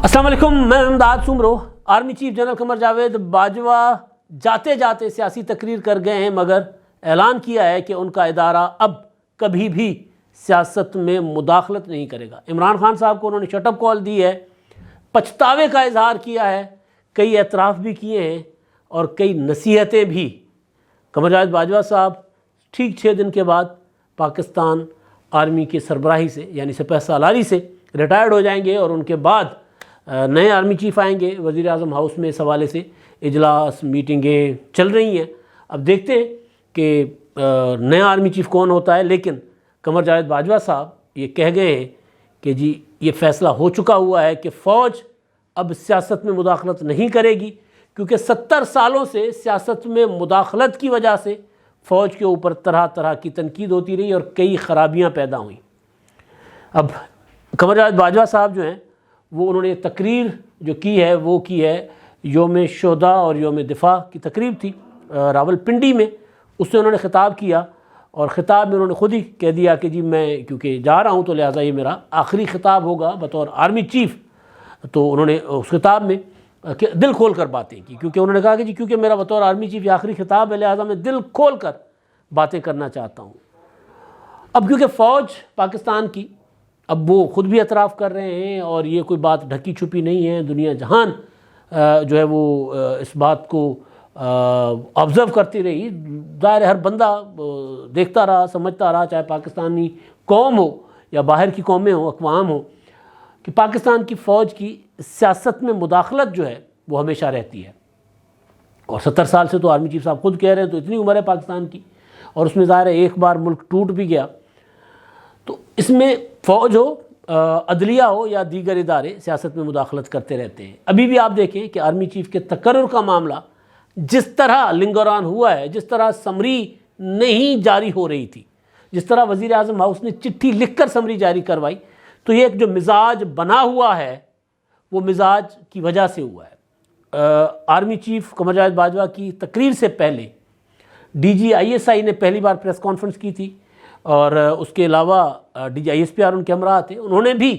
السلام علیکم، میں امداد Soomro. Army chief general Qamar Javed Bajwa جاتے جاتے سیاسی تقریر کر گئے ہیں، مگر اعلان کیا ہے کہ ان کا ادارہ اب کبھی بھی سیاست میں مداخلت نہیں کرے گا۔ عمران خان صاحب کو انہوں نے شٹ اپ کال دی ہے، پچھتاوے کا اظہار کیا ہے، کئی اعتراف بھی کیے ہیں اور کئی نصیحتیں بھی۔ قمر جاوید باجوہ صاحب ٹھیک 6 دن کے بعد پاکستان آرمی کے سربراہی سے یعنی سپہ سالاری سے ریٹائرڈ ہو جائیں گے، اور ان کے بعد نئے آرمی چیف آئیں گے۔ وزیر اعظم ہاؤس میں اس حوالے سے اجلاس میٹنگیں چل رہی ہیں، اب دیکھتے ہیں کہ نیا آرمی چیف کون ہوتا ہے۔ لیکن قمر جاوید باجوہ صاحب یہ کہہ گئے ہیں کہ جی یہ فیصلہ ہو چکا ہوا ہے کہ فوج اب سیاست میں مداخلت نہیں کرے گی، کیونکہ 70 سالوں سے سیاست میں مداخلت کی وجہ سے فوج کے اوپر طرح طرح کی تنقید ہوتی رہی اور کئی خرابیاں پیدا ہوئیں۔ اب قمر جاوید باجوہ صاحب جو ہیں وہ انہوں نے تقریر جو کی ہے وہ کی ہے یوم شہداء اور یوم دفاع کی تقریب تھی راول پنڈی میں، اس سے انہوں نے خطاب کیا، اور خطاب میں انہوں نے خود ہی کہہ دیا کہ جی میں کیونکہ جا رہا ہوں تو لہٰذا یہ میرا آخری خطاب ہوگا بطور آرمی چیف۔ تو انہوں نے اس خطاب میں دل کھول کر باتیں کی، کیونکہ انہوں نے کہا کہ جی کیونکہ میرا بطور آرمی چیف یہ آخری خطاب ہے، لہٰذا میں دل کھول کر باتیں کرنا چاہتا ہوں۔ اب کیونکہ فوج پاکستان کی اب وہ خود بھی اعتراف کر رہے ہیں، اور یہ کوئی بات ڈھکی چھپی نہیں ہے، دنیا جہان جو ہے وہ اس بات کو آبزرو کرتی رہی، ظاہر ہر بندہ دیکھتا رہا، سمجھتا رہا، چاہے پاکستانی قوم ہو یا باہر کی قومیں ہوں، اقوام ہوں، کہ پاکستان کی فوج کی سیاست میں مداخلت جو ہے وہ ہمیشہ رہتی ہے۔ اور 70 سال سے تو آرمی چیف صاحب خود کہہ رہے ہیں، تو اتنی عمر ہے پاکستان کی، اور اس میں ظاہر ہے ایک بار ملک ٹوٹ بھی گیا تو اس میں فوج ہو، عدلیہ ہو یا دیگر ادارے سیاست میں مداخلت کرتے رہتے ہیں۔ ابھی بھی آپ دیکھیں کہ آرمی چیف کے تقرر کا معاملہ جس طرح لنگران ہوا ہے، جس طرح سمری نہیں جاری ہو رہی تھی، جس طرح وزیر اعظم ہاؤس نے چٹھی لکھ کر سمری جاری کروائی، تو یہ ایک جو مزاج بنا ہوا ہے وہ مزاج کی وجہ سے ہوا ہے۔ آرمی چیف قمر جاوید باجوہ کی تقریر سے پہلے D G I S I نے پہلی بار پریس کانفرنس کی تھی، اور اس کے علاوہ D G I S P R ان کے ہمراہ تھے، انہوں نے بھی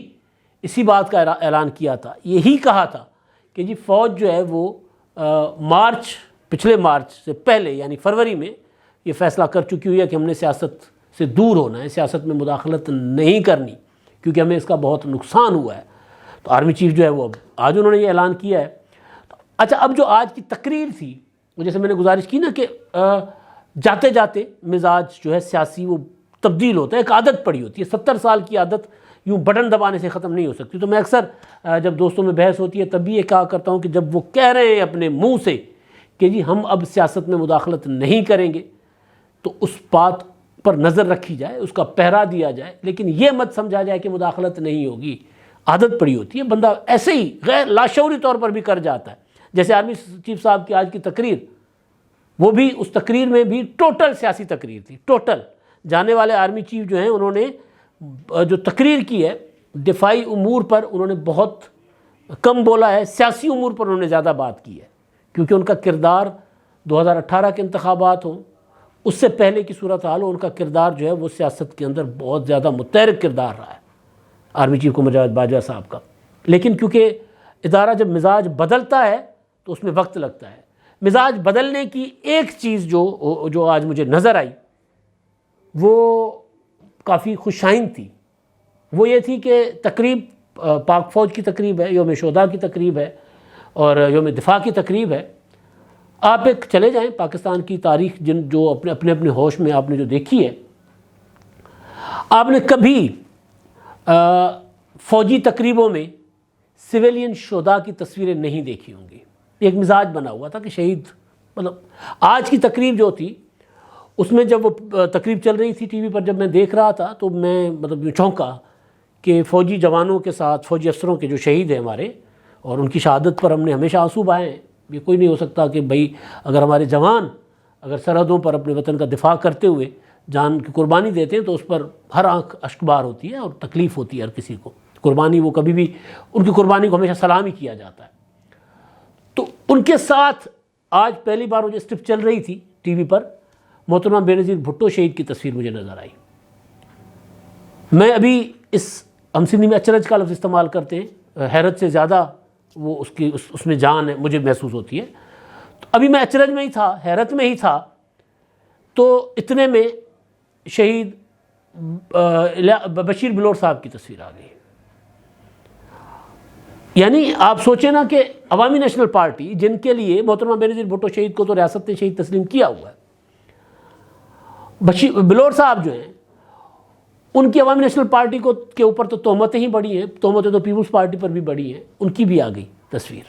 اسی بات کا اعلان کیا تھا، یہی کہا تھا کہ جی فوج جو ہے وہ پچھلے مارچ سے پہلے یعنی فروری میں یہ فیصلہ کر چکی ہوئی ہے کہ ہم نے سیاست سے دور ہونا ہے، سیاست میں مداخلت نہیں کرنی، کیونکہ ہمیں اس کا بہت نقصان ہوا ہے۔ تو آرمی چیف جو ہے وہ آج انہوں نے یہ اعلان کیا ہے۔ اچھا، اب جو آج کی تقریر تھی، جیسے میں نے گزارش کی نا کہ جاتے جاتے مزاج جو ہے سیاسی وہ تبدیل ہوتا ہے، ایک عادت پڑی ہوتی ہے، 70 سال کی عادت یوں بٹن دبانے سے ختم نہیں ہو سکتی۔ تو میں اکثر جب دوستوں میں بحث ہوتی ہے تب بھی یہ کہا کرتا ہوں کہ جب وہ کہہ رہے ہیں اپنے منہ سے کہ جی ہم اب سیاست میں مداخلت نہیں کریں گے، تو اس بات پر نظر رکھی جائے، اس کا پہرا دیا جائے، لیکن یہ مت سمجھا جائے کہ مداخلت نہیں ہوگی۔ عادت پڑی ہوتی ہے، بندہ ایسے ہی غیر لاشعوری طور پر بھی کر جاتا ہے۔ جیسے آرمی چیف صاحب کی آج کی تقریر، وہ بھی اس تقریر میں بھی ٹوٹل سیاسی تقریر تھی، ٹوٹل۔ جانے والے آرمی چیف جو ہیں انہوں نے جو تقریر کی ہے دفاعی امور پر انہوں نے بہت کم بولا ہے، سیاسی امور پر انہوں نے زیادہ بات کی ہے، کیونکہ ان کا کردار 2018 کے انتخابات ہوں، اس سے پہلے کی صورتحال ہو، ان کا کردار جو ہے وہ سیاست کے اندر بہت زیادہ متحرک کردار رہا ہے آرمی چیف قمر جاوید باجوہ صاحب کا۔ لیکن کیونکہ ادارہ جب مزاج بدلتا ہے تو اس میں وقت لگتا ہے۔ مزاج بدلنے کی ایک چیز جو آج مجھے نظر آئی وہ کافی خوشائن تھی، وہ یہ تھی کہ تقریب پاک فوج کی تقریب ہے، یوم شہداء کی تقریب ہے اور یوم دفاع کی تقریب ہے۔ آپ ایک چلے جائیں پاکستان کی تاریخ جو اپنے ہوش میں آپ نے جو دیکھی ہے، آپ نے کبھی فوجی تقریبوں میں سویلین شہداء کی تصویریں نہیں دیکھی ہوں گی۔ ایک مزاج بنا ہوا تھا کہ شہید، مطلب آج کی تقریب جو تھی اس میں جب وہ تقریب چل رہی تھی ٹی وی پر، جب میں دیکھ رہا تھا تو میں مطلب یوں چونکا کہ فوجی جوانوں کے ساتھ فوجی افسروں کے جو شہید ہیں ہمارے، اور ان کی شہادت پر ہم نے ہمیشہ آنسو بہائے ہیں۔ یہ کوئی نہیں ہو سکتا کہ بھئی اگر ہمارے جوان اگر سرحدوں پر اپنے وطن کا دفاع کرتے ہوئے جان کی قربانی دیتے ہیں تو اس پر ہر آنکھ اشکبار ہوتی ہے اور تکلیف ہوتی ہے ہر کسی کو۔ قربانی وہ کبھی بھی، ان کی قربانی کو ہمیشہ سلام ہی کیا جاتا ہے۔ تو ان کے ساتھ آج پہلی بار وہ جو اسٹرپ چل رہی تھی ٹی وی پر، محترمہ بینظیر بھٹو شہید کی تصویر مجھے نظر آئی۔ میں ابھی ہم سندھی میں اچرج کا لفظ استعمال کرتے ہیں، حیرت سے زیادہ وہ اس میں جان ہے مجھے محسوس ہوتی ہے. تو ابھی میں اچرج میں ہی تھا، حیرت میں ہی تھا، تو اتنے میں شہید بشیر بلوچ صاحب کی تصویر آ گئی. یعنی آپ سوچیں نا کہ عوامی نیشنل پارٹی جن کے لیے محترمہ بینظیر بھٹو شہید کو تو ریاست نے شہید تسلیم کیا ہوا ہے، بلوچ صاحب جو ہیں ان کی عوامی نیشنل پارٹی کے اوپر تو تہمتیں ہی بڑی ہیں، تہمتیں تو پیپلز پارٹی پر بھی بڑی ہیں، ان کی بھی آ گئی تصویر.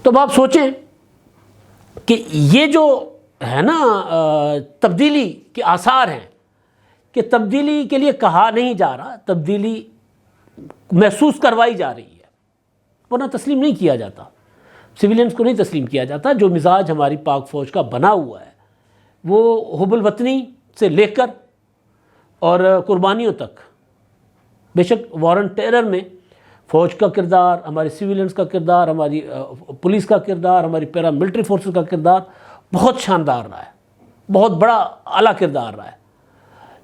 تو اب آپ سوچیں کہ یہ جو ہے نا تبدیلی کے آثار ہیں، کہ تبدیلی کے لیے کہا نہیں جا رہا، تبدیلی محسوس کروائی جا رہی ہے، ورنہ تسلیم نہیں کیا جاتا، سویلینز کو نہیں تسلیم کیا جاتا. جو مزاج ہماری پاک فوج کا بنا ہوا ہے وہ حب الوطنی سے لے کر اور قربانیوں تک، بے شک وار آن ٹیرر میں فوج کا کردار، ہمارے سویلینز کا کردار، ہماری پولیس کا کردار، ہماری پیرا ملٹری فورسز کا کردار بہت شاندار رہا ہے، بہت بڑا اعلیٰ کردار رہا ہے.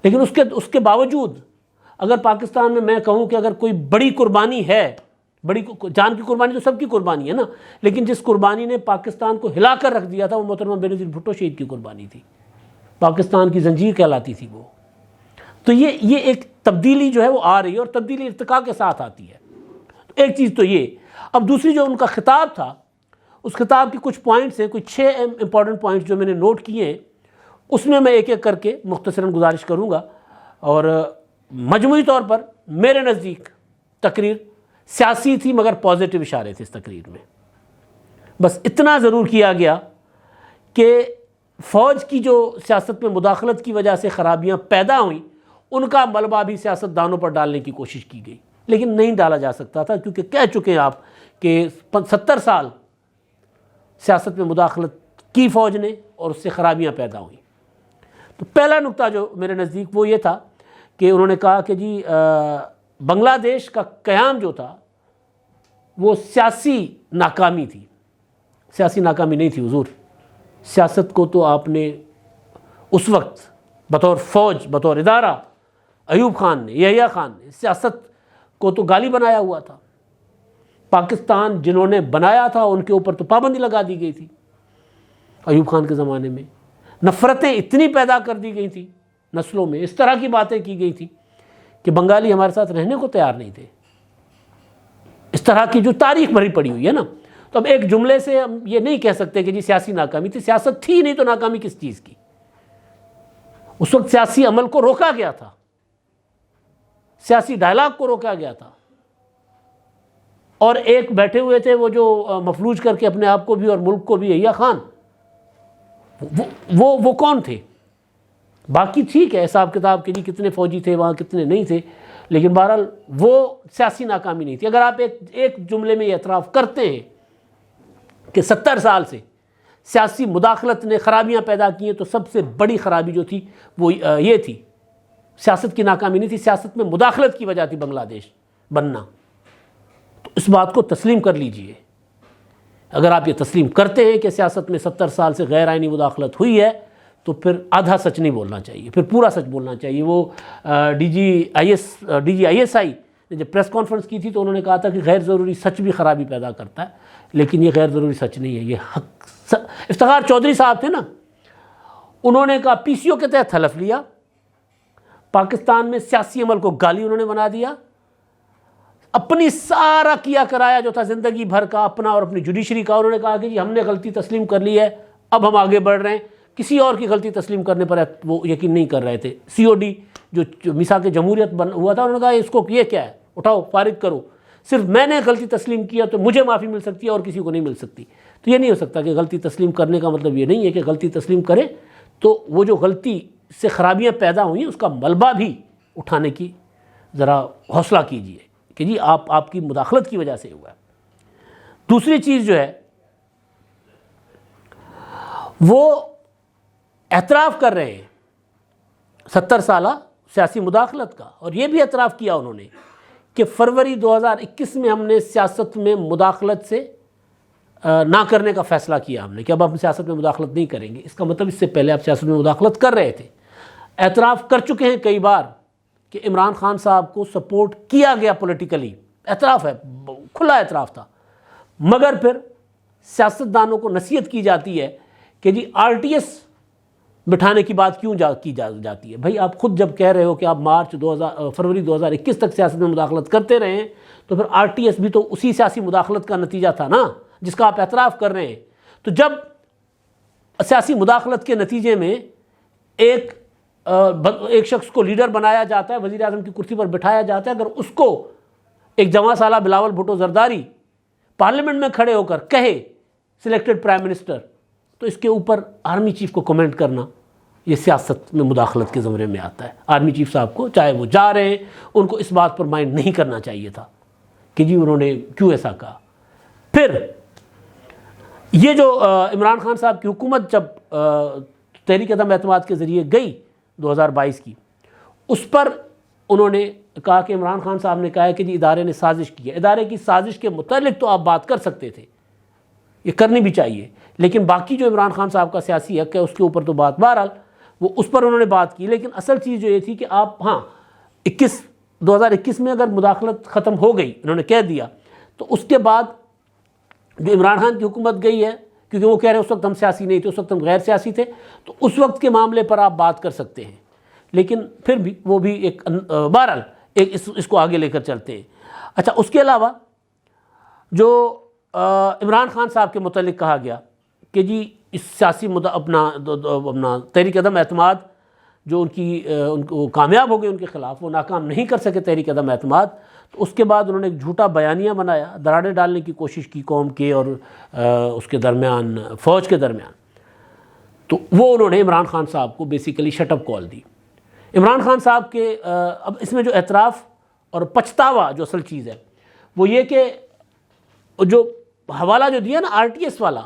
لیکن اس کے باوجود اگر پاکستان میں کہوں کہ اگر کوئی بڑی قربانی ہے، بڑی جان کی قربانی تو سب کی قربانی ہے نا، لیکن جس قربانی نے پاکستان کو ہلا کر رکھ دیا تھا وہ محترمہ بینظیر بھٹو شہید کی قربانی تھی، پاکستان کی زنجیر کہلاتی تھی وہ. تو یہ ایک تبدیلی جو ہے وہ آ رہی ہے، اور تبدیلی ارتقاء کے ساتھ آتی ہے. ایک چیز تو یہ. اب دوسری جو ان کا خطاب تھا، اس خطاب کی کچھ پوائنٹس ہیں، کچھ 6 امپورٹنٹ پوائنٹس جو میں نے نوٹ کیے ہیں، اس میں ایک ایک کر کے مختصراً گزارش کروں گا. اور مجموعی طور پر میرے نزدیک تقریر سیاسی تھی مگر پازیٹیو اشارے تھے اس تقریر میں. بس اتنا ضرور کیا گیا کہ فوج کی جو سیاست میں مداخلت کی وجہ سے خرابیاں پیدا ہوئیں ان کا ملبہ بھی سیاست دانوں پر ڈالنے کی کوشش کی گئی، لیکن نہیں ڈالا جا سکتا تھا، کیونکہ کہہ چکے ہیں آپ کہ 70 سال سیاست میں مداخلت کی فوج نے اور اس سے خرابیاں پیدا ہوئیں. تو پہلا نقطہ جو میرے نزدیک وہ یہ تھا کہ انہوں نے کہا کہ جی بنگلہ دیش کا قیام جو تھا وہ سیاسی ناکامی تھی. سیاسی ناکامی نہیں تھی حضور، سیاست کو تو آپ نے اس وقت بطور فوج، بطور ادارہ، ایوب خان نے، یحییٰ خان نے سیاست کو تو گالی بنایا ہوا تھا. پاکستان جنہوں نے بنایا تھا ان کے اوپر تو پابندی لگا دی گئی تھی. ایوب خان کے زمانے میں نفرتیں اتنی پیدا کر دی گئی تھیں نسلوں میں، اس طرح کی باتیں کی گئی تھیں کہ بنگالی ہمارے ساتھ رہنے کو تیار نہیں تھے. اس طرح کی جو تاریخ بھری پڑی ہوئی ہے نا. تو اب ایک جملے سے ہم یہ نہیں کہہ سکتے کہ جی سیاسی ناکامی تھی، سیاست تھی نہیں تو ناکامی کس چیز کی. اس وقت سیاسی عمل کو روکا گیا تھا، سیاسی ڈائلاگ کو روکا گیا تھا. اور ایک بیٹھے ہوئے تھے وہ جو مفلوج کر کے اپنے آپ کو بھی اور ملک کو بھی، یحییٰ خان. وہ کون تھے؟ باقی ٹھیک ہے حساب کتاب کے جی کتنے فوجی تھے وہاں، کتنے نہیں تھے، لیکن بہرحال وہ سیاسی ناکامی نہیں تھی. اگر آپ ایک جملے میں یہ اعتراف کرتے ہیں کہ 70 سال سے سیاسی مداخلت نے خرابیاں پیدا کی ہیں، تو سب سے بڑی خرابی جو تھی وہ یہ تھی، سیاست کی ناکامی نہیں تھی، سیاست میں مداخلت کی وجہ تھی بنگلہ دیش بننا. تو اس بات کو تسلیم کر لیجئے. اگر آپ یہ تسلیم کرتے ہیں کہ سیاست میں 70 سال سے غیر آئینی مداخلت ہوئی ہے تو پھر آدھا سچ نہیں بولنا چاہیے، پھر پورا سچ بولنا چاہیے. وہ D G I S I نے جب پریس کانفرنس کی تھی تو انہوں نے کہا تھا کہ غیر ضروری سچ بھی خرابی پیدا کرتا ہے، لیکن یہ غیر ضروری سچ نہیں ہے، یہ حق. افتخار چودھری صاحب تھے نا، انہوں نے کہا پی سی او کے تحت حلف لیا، پاکستان میں سیاسی عمل کو گالی انہوں نے بنا دیا، اپنی سارا کیا کرایا جو تھا زندگی بھر کا اپنا اور اپنی جوڈیشری کا، انہوں نے کہا کہ جی ہم نے غلطی تسلیم کر لی ہے، اب ہم آگے بڑھ رہے ہیں. کسی اور کی غلطی تسلیم کرنے پر وہ یقین نہیں کر رہے تھے. سی او ڈی جو میثاق جمہوریت ہوا تھا، انہوں نے کہا اس کو یہ کیا ہے، اٹھاؤ فارغ کرو، صرف میں نے غلطی تسلیم کیا تو مجھے معافی مل سکتی ہے اور کسی کو نہیں مل سکتی. تو یہ نہیں ہو سکتا کہ غلطی تسلیم کرنے کا مطلب یہ نہیں ہے کہ غلطی تسلیم کرے تو وہ جو غلطی سے خرابیاں پیدا ہوئی ہیں اس کا ملبہ بھی اٹھانے کی ذرا حوصلہ کیجیے کہ جی آپ کی مداخلت کی وجہ سے ہوا ہے. دوسری چیز جو ہے وہ اعتراف کر رہے ہیں 70 سالہ سیاسی مداخلت کا، اور یہ بھی اعتراف کیا انہوں نے کہ فروری 2021 میں ہم نے سیاست میں مداخلت سے نہ کرنے کا فیصلہ کیا ہم نے کہ اب ہم سیاست میں مداخلت نہیں کریں گے. اس کا مطلب اس سے پہلے آپ سیاست میں مداخلت کر رہے تھے. اعتراف کر چکے ہیں کئی بار کہ عمران خان صاحب کو سپورٹ کیا گیا پولیٹیکلی اعتراف ہے، کھلا اعتراف تھا، مگر پھر سیاستدانوں کو نصیحت کی جاتی ہے کہ جی آر ٹی ایس بٹھانے کی بات کیوں کی جاتی ہے؟ بھائی آپ خود جب کہہ رہے ہو کہ آپ فروری 2021 تک سیاست میں مداخلت کرتے رہے ہیں، تو پھر آر ٹی ایس بھی تو اسی سیاسی مداخلت کا نتیجہ تھا نا، جس کا آپ اعتراف کر رہے ہیں۔ تو جب سیاسی مداخلت کے نتیجے میں ایک شخص کو لیڈر بنایا جاتا ہے، وزیر اعظم کی کرسی پر بٹھایا جاتا ہے، اگر اس کو ایک جواں سالہ بلاول بھٹو زرداری پارلیمنٹ میں کھڑے ہو کر کہے سلیکٹڈ پرائم منسٹر، تو اس کے اوپر آرمی چیف کو کمنٹ کرنا یہ سیاست میں مداخلت کے زمرے میں آتا ہے۔ آرمی چیف صاحب کو، چاہے وہ جا رہے ہیں، ان کو اس بات پر مائنڈ نہیں کرنا چاہیے تھا کہ جی انہوں نے کیوں ایسا کہا۔ پھر یہ جو عمران خان صاحب کی حکومت جب تحریک عدم اعتماد کے ذریعے گئی 2022 کی، اس پر انہوں نے کہا کہ عمران خان صاحب نے کہا ہے کہ جی ادارے نے سازش کی ہے۔ ادارے کی سازش کے متعلق تو آپ بات کر سکتے تھے، یہ کرنی بھی چاہیے، لیکن باقی جو عمران خان صاحب کا سیاسی حق ہے اس کے اوپر تو بات، بہرحال وہ اس پر انہوں نے بات کی۔ لیکن اصل چیز جو یہ تھی کہ آپ 2021 میں اگر مداخلت ختم ہو گئی، انہوں نے کہہ دیا، تو اس کے بعد جو عمران خان کی حکومت گئی ہے، کیونکہ وہ کہہ رہے ہیں اس وقت ہم سیاسی نہیں تھے، اس وقت ہم غیر سیاسی تھے، تو اس وقت کے معاملے پر آپ بات کر سکتے ہیں، لیکن پھر بھی وہ بھی ایک بہرحال اس کو آگے لے کر چلتے ہیں۔ اچھا، اس کے علاوہ جو عمران خان صاحب کے متعلق کہا گیا کہ جی اس سیاسی اپنا تحریک عدم اعتماد جو ان کو کامیاب ہو گئے، ان کے خلاف وہ ناکام نہیں کر سکے تحریک عدم اعتماد، تو اس کے بعد انہوں نے ایک جھوٹا بیانیہ بنایا، دراڑیں ڈالنے کی کوشش کی قوم کے اور اس کے درمیان، فوج کے درمیان، تو وہ انہوں نے عمران خان صاحب کو بیسیکلی شٹ اپ کال دی۔ عمران خان صاحب کے اب اس میں جو اعتراف اور پچھتاوا جو اصل چیز ہے وہ یہ کہ جو حوالہ جو دیا نا آر ٹی ایس والا،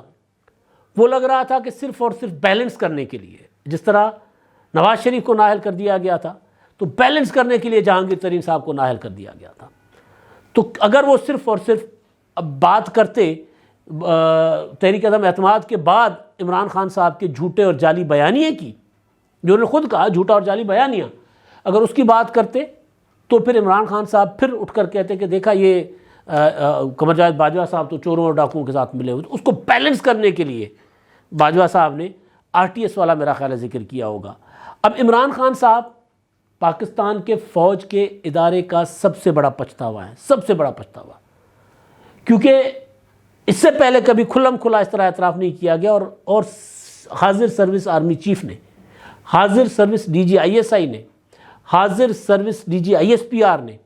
وہ لگ رہا تھا کہ صرف اور صرف بیلنس کرنے کے لیے، جس طرح نواز شریف کو نااہل کر دیا گیا تھا، تو بیلنس کرنے کے لیے جہانگیر ترین صاحب کو نااہل کر دیا گیا تھا۔ تو اگر وہ صرف اور صرف اب بات کرتے تحریک عدم اعتماد کے بعد عمران خان صاحب کے جھوٹے اور جعلی بیانیے کی، جو انہوں نے خود کہا جھوٹا اور جعلی بیانیہ، اگر اس کی بات کرتے تو پھر عمران خان صاحب پھر اٹھ کر کہتے کہ دیکھا یہ قمر جاوید باجوہ صاحب تو چوروں اور ڈاکوؤں کے ساتھ ملے ہوئے، اس کو بیلنس کرنے کے لیے باجوہ صاحب نے آر ٹی ایس والا میرا خیال ہے ذکر کیا ہوگا۔ اب عمران خان صاحب پاکستان کے فوج کے ادارے کا سب سے بڑا پچھتاوا ہے، سب سے بڑا پچھتاوا، کیونکہ اس سے پہلے کبھی کھلم کھلا اس طرح اعتراف نہیں کیا گیا، اور حاضر سروس آرمی چیف نے، حاضر service D G I S I نے، حاضر service D G I S P R نے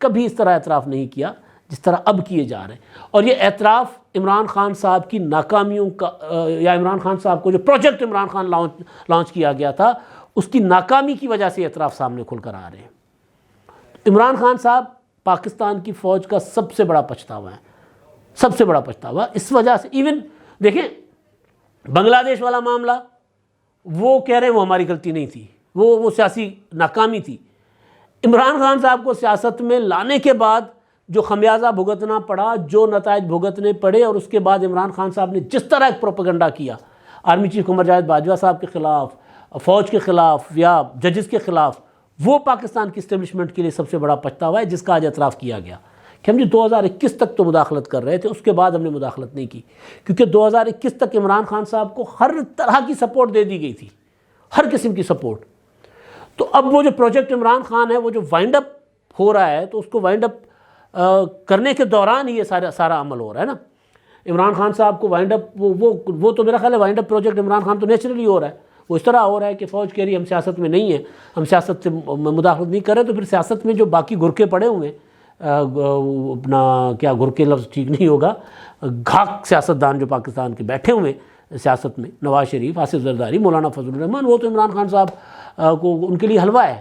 کبھی اس طرح اعتراف نہیں کیا جس طرح اب کیے جا رہے ہیں۔ اور یہ اعتراف عمران خان صاحب کی ناکامیوں کا، یا عمران خان صاحب کو جو پروجیکٹ عمران خان لانچ کیا گیا تھا اس کی ناکامی کی وجہ سے اعتراف سامنے کھل کر آ رہے ہیں۔ عمران خان صاحب پاکستان کی فوج کا سب سے بڑا پچھتاوا ہے، سب سے بڑا پچھتاوا اس وجہ سے۔ ایون دیکھیں بنگلہ دیش والا معاملہ، وہ کہہ رہے ہیں وہ ہماری غلطی نہیں تھی، وہ سیاسی ناکامی تھی۔ عمران خان صاحب کو سیاست میں لانے کے بعد جو خمیازہ بھگتنا پڑا، جو نتائج بھگتنے پڑے، اور اس کے بعد عمران خان صاحب نے جس طرح ایک پروپیگنڈا کیا آرمی چیف قمر جاوید باجوہ صاحب کے خلاف، فوج کے خلاف یا ججز کے خلاف، وہ پاکستان کی اسٹیبلشمنٹ کے لیے سب سے بڑا پچھتاوا ہے، جس کا آج اعتراف کیا گیا کہ ہم 2021 تک تو مداخلت کر رہے تھے، اس کے بعد ہم نے مداخلت نہیں کی، کیونکہ 2021 تک عمران خان صاحب کو ہر طرح کی سپورٹ دے دی گئی تھی، ہر قسم کی سپورٹ۔ تو اب وہ جو پروجیکٹ عمران خان ہے، وہ جو وائنڈ اپ ہو رہا ہے، تو اس کو وائنڈ اپ کرنے کے دوران ہی یہ سارا عمل ہو رہا ہے نا۔ عمران خان صاحب کو وائنڈ اپ، وہ تو میرا خیال ہے وائنڈ اپ پروجیکٹ عمران خان تو نیچرلی ہو رہا ہے، وہ اس طرح ہو رہا ہے کہ فوج کہہ رہی ہے ہم سیاست میں نہیں ہیں، ہم سیاست سے مداخلت نہیں کر رہے، تو پھر سیاست میں جو باقی گرکے پڑے ہوئے ہیں، اپنا کیا گرکے لفظ ٹھیک نہیں ہوگا، گھاک سیاستدان جو پاکستان کے بیٹھے ہوئے ہیں سیاست میں، نواز شریف، آصف زرداری، مولانا فضل الرحمان، وہ تو عمران خان صاحب کو ان کے لیے حلوہ ہے،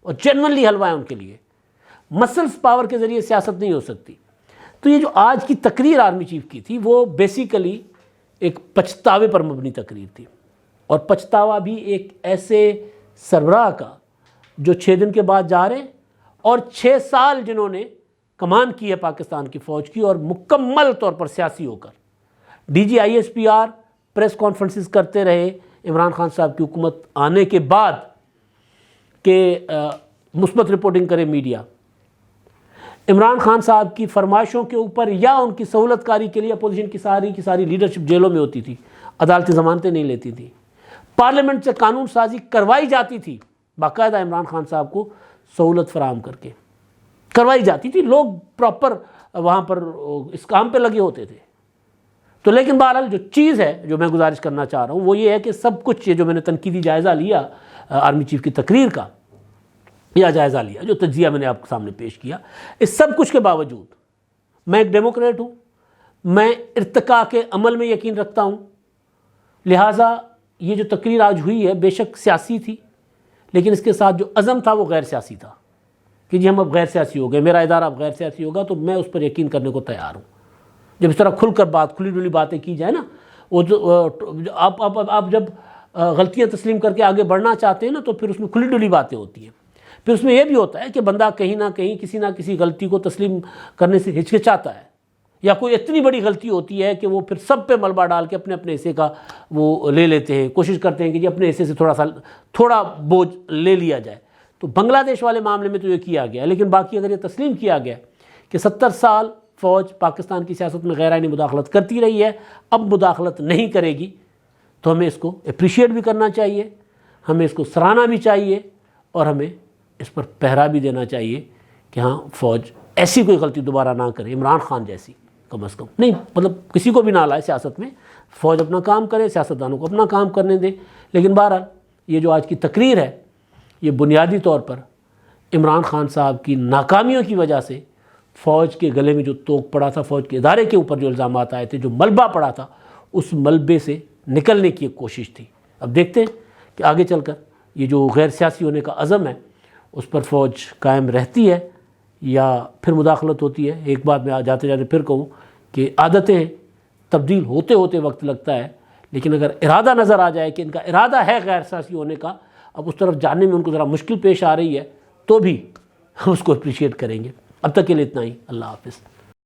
اور جنرلی حلوہ ہے ان کے لیے۔ مسلس پاور کے ذریعے سیاست نہیں ہو سکتی۔ تو یہ جو آج کی تقریر آرمی چیف کی تھی، وہ بیسیکلی ایک پچھتاوے پر مبنی تقریر تھی، اور پچھتاوا بھی ایک ایسے سربراہ کا جو 6 دن کے بعد جا رہے ہیں، اور 6 سال جنہوں نے کمان کی ہے پاکستان کی فوج کی، اور مکمل طور پر سیاسی ہو کر D G I S P R press conferences کرتے رہے عمران خان صاحب کی حکومت آنے کے بعد کہ مثبت رپورٹنگ کرے میڈیا۔ عمران خان صاحب کی فرمائشوں کے اوپر یا ان کی سہولت کاری کے لیے اپوزیشن کی ساری لیڈرشپ جیلوں میں ہوتی تھی، عدالتی ضمانتیں نہیں لیتی تھی، پارلیمنٹ سے قانون سازی کروائی جاتی تھی، باقاعدہ عمران خان صاحب کو سہولت فراہم کر کے کروائی جاتی تھی، لوگ پراپر وہاں پر اس کام پہ لگے ہوتے تھے۔ تو لیکن بہرحال جو چیز ہے جو میں گزارش کرنا چاہ رہا ہوں وہ یہ ہے کہ سب کچھ یہ جو میں نے تنقیدی جائزہ لیا آرمی چیف کی تقریر کا، یا جائزہ لیا جو تجزیہ میں نے آپ کے سامنے پیش کیا، اس سب کچھ کے باوجود میں ایک ڈیموکریٹ ہوں، میں ارتقاء کے عمل میں یقین رکھتا ہوں، لہٰذا یہ جو تقریر آج ہوئی ہے بے شک سیاسی تھی، لیکن اس کے ساتھ جو عزم تھا وہ غیر سیاسی تھا کہ جی ہم اب غیر سیاسی ہو گئے، میرا ادارہ اب غیر سیاسی ہوگا، تو میں اس پر یقین کرنے کو تیار ہوں۔ جب اس طرح کھل کر کھلی ڈلی باتیں کی جائے نا، وہ جو آپ جب غلطیاں تسلیم کر کے آگے بڑھنا چاہتے ہیں نا تو پھر اس میں کھلی ڈلی باتیں ہوتی ہیں، پھر اس میں یہ بھی ہوتا ہے کہ بندہ کہیں نہ کہیں کسی نہ کسی غلطی کو تسلیم کرنے سے ہچکچاتا ہے، یا کوئی اتنی بڑی غلطی ہوتی ہے کہ وہ پھر سب پہ ملبہ ڈال کے اپنے حصے کا وہ لے لیتے ہیں، کوشش کرتے ہیں کہ جی اپنے حصے سے تھوڑا بوجھ لے لیا جائے۔ تو بنگلہ دیش والے معاملے میں تو یہ کیا گیا، لیکن باقی اگر یہ تسلیم کیا گیا کہ 70 سال فوج پاکستان کی سیاست میں غیر آئینی مداخلت کرتی رہی ہے، اب مداخلت نہیں کرے گی، تو ہمیں اس کو اپریشیٹ بھی کرنا چاہیے، ہمیں اس کو سراہنا بھی چاہیے، اور ہمیں اس پر پہرا بھی دینا چاہیے کہ ہاں فوج ایسی کوئی غلطی دوبارہ نہ کرے، عمران خان جیسی کم از کم نہیں، مطلب کسی کو بھی نہ لائے سیاست میں، فوج اپنا کام کرے، سیاستدانوں کو اپنا کام کرنے دے۔ لیکن بہرحال یہ جو آج کی تقریر ہے یہ بنیادی طور پر عمران خان صاحب کی ناکامیوں کی وجہ سے فوج کے گلے میں جو توق پڑا تھا، فوج کے ادارے کے اوپر جو الزامات آئے تھے، جو ملبہ پڑا تھا، اس ملبے سے نکلنے کی ایک کوشش تھی۔ اب دیکھتے ہیں کہ آگے چل کر یہ جو غیر سیاسی ہونے کا عزم ہے اس پر فوج قائم رہتی ہے یا پھر مداخلت ہوتی ہے۔ ایک بات میں جاتے جاتے پھر کہوں کہ عادتیں تبدیل ہوتے ہوتے وقت لگتا ہے، لیکن اگر ارادہ نظر آ جائے کہ ان کا ارادہ ہے غیر سیاسی ہونے کا، اب اس طرف جانے میں ان کو ذرا مشکل پیش آ رہی ہے، تو بھی ہم اس کو اپریشیٹ کریں گے۔ اب تک کے لیے اتنا ہی، اللہ حافظ۔